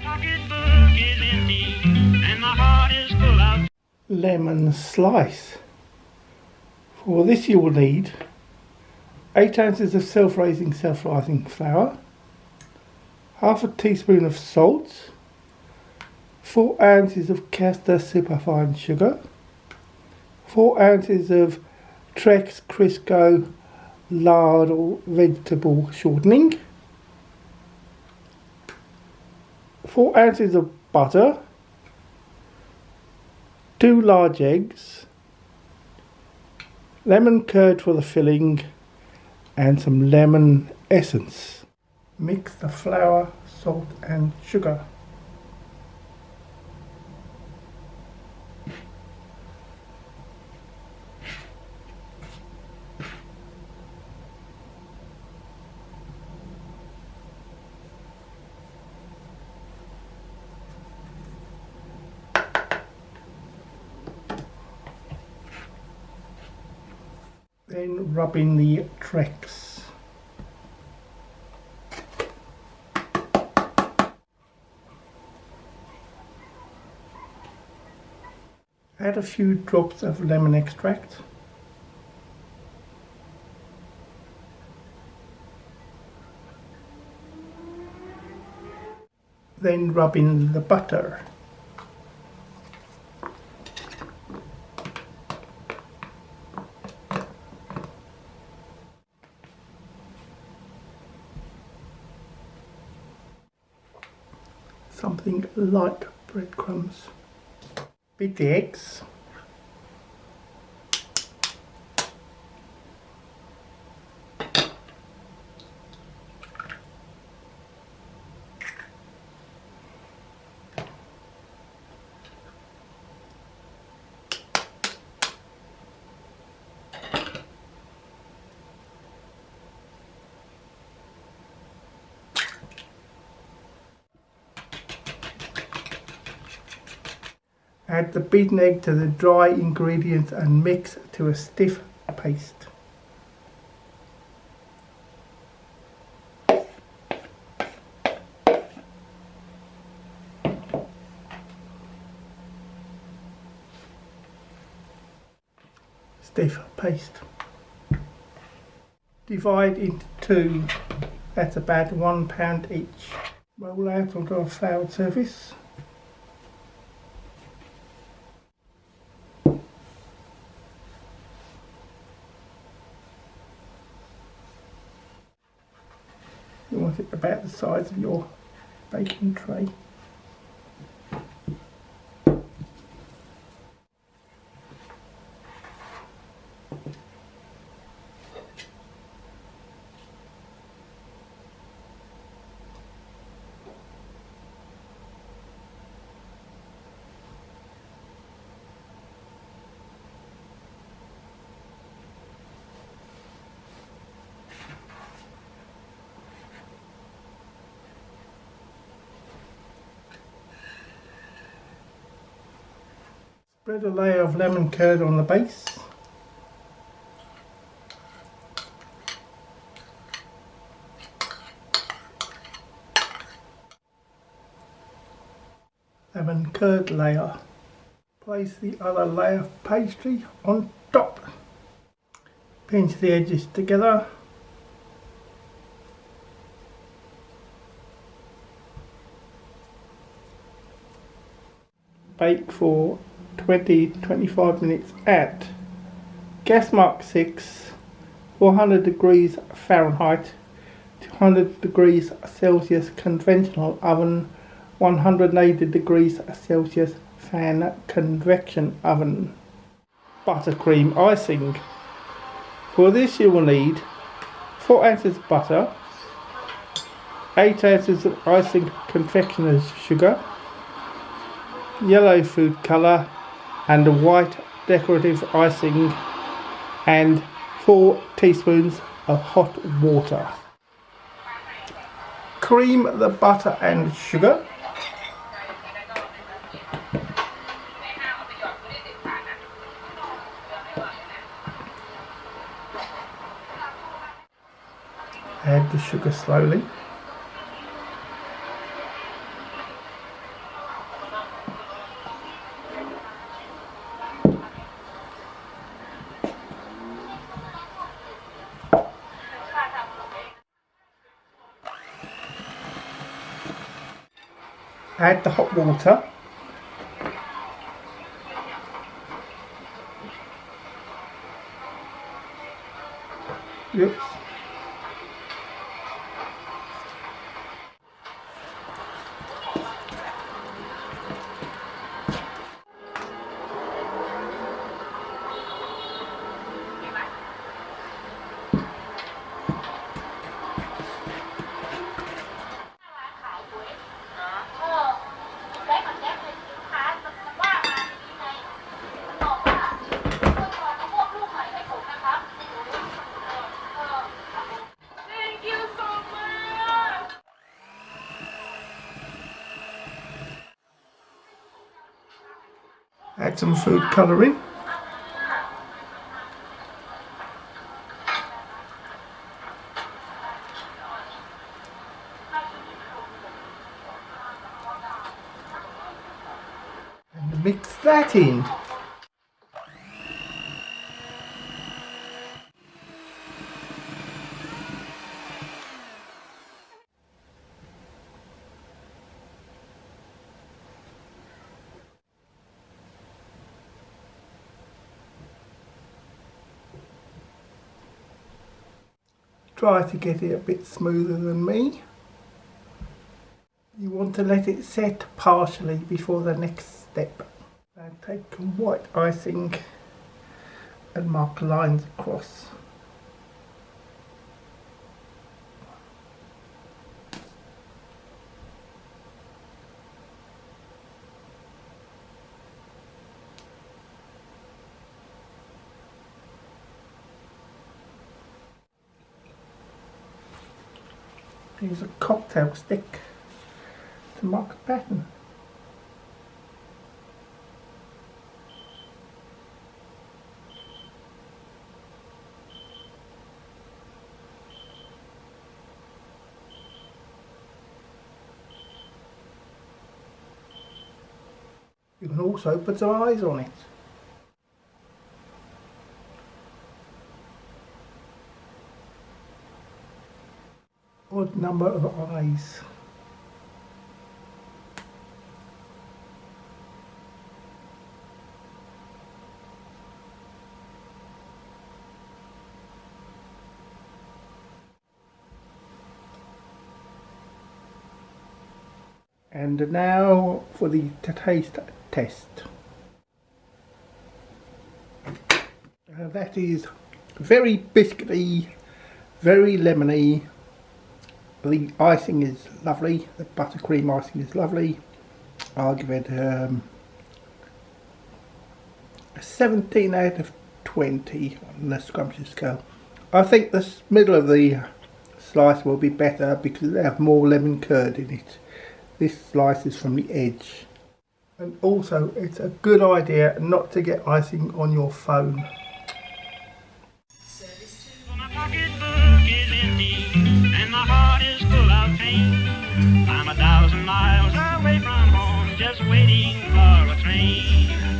pocketbook is empty and my heart is full of lemon slice. For this you will need 8 ounces of self-raising flour, half a teaspoon of salt, 4 ounces of Caster superfine sugar, 4 ounces of Trex Crisco lard or vegetable shortening, 4 ounces of butter, 2 large eggs, lemon curd for the filling, and some lemon essence. Mix the flour, salt and sugar. Then rub in the Trex. Add a few drops of lemon extract. Then rub in the butter. Something like breadcrumbs. Beat the eggs. Add the beaten egg to the dry ingredients and mix to a stiff paste. Stiff paste. Divide into 2, that's about 1 pound each. Roll out onto a floured surface. You want it about the size of your baking tray. Spread a layer of lemon curd on the base. Lemon curd layer. Place the other layer of pastry on top. Pinch the edges together. Bake for 20-25 minutes at gas mark 6, 400 degrees Fahrenheit, 200 degrees Celsius conventional oven, 180 degrees Celsius fan convection oven. Buttercream icing. For this you will need 4 ounces butter, 8 ounces of icing confectioners sugar, yellow food colour and a white decorative icing, and 4 teaspoons of hot water. Cream the butter and sugar. Add the sugar slowly. Add the hot water. Oops. Add some food colouring. And mix that in. Try to get it a bit smoother than me. You want to let it set partially before the next step. Now take white icing and mark lines across. Use a cocktail stick to mark a pattern. You can also put some eyes on it. Odd number of eyes. And now for the taste test. That is very biscuity, very lemony. The icing is lovely, the buttercream icing is lovely. I'll give it a 17 out of 20 on the scrumptious scale. I think the middle of the slice will be better because they have more lemon curd in it. This slice is from the edge. And also it's a good idea not to get icing on your phone. My pocketbook is empty and my heart is full of pain. I'm 1,000 miles away from home, just waiting for a train.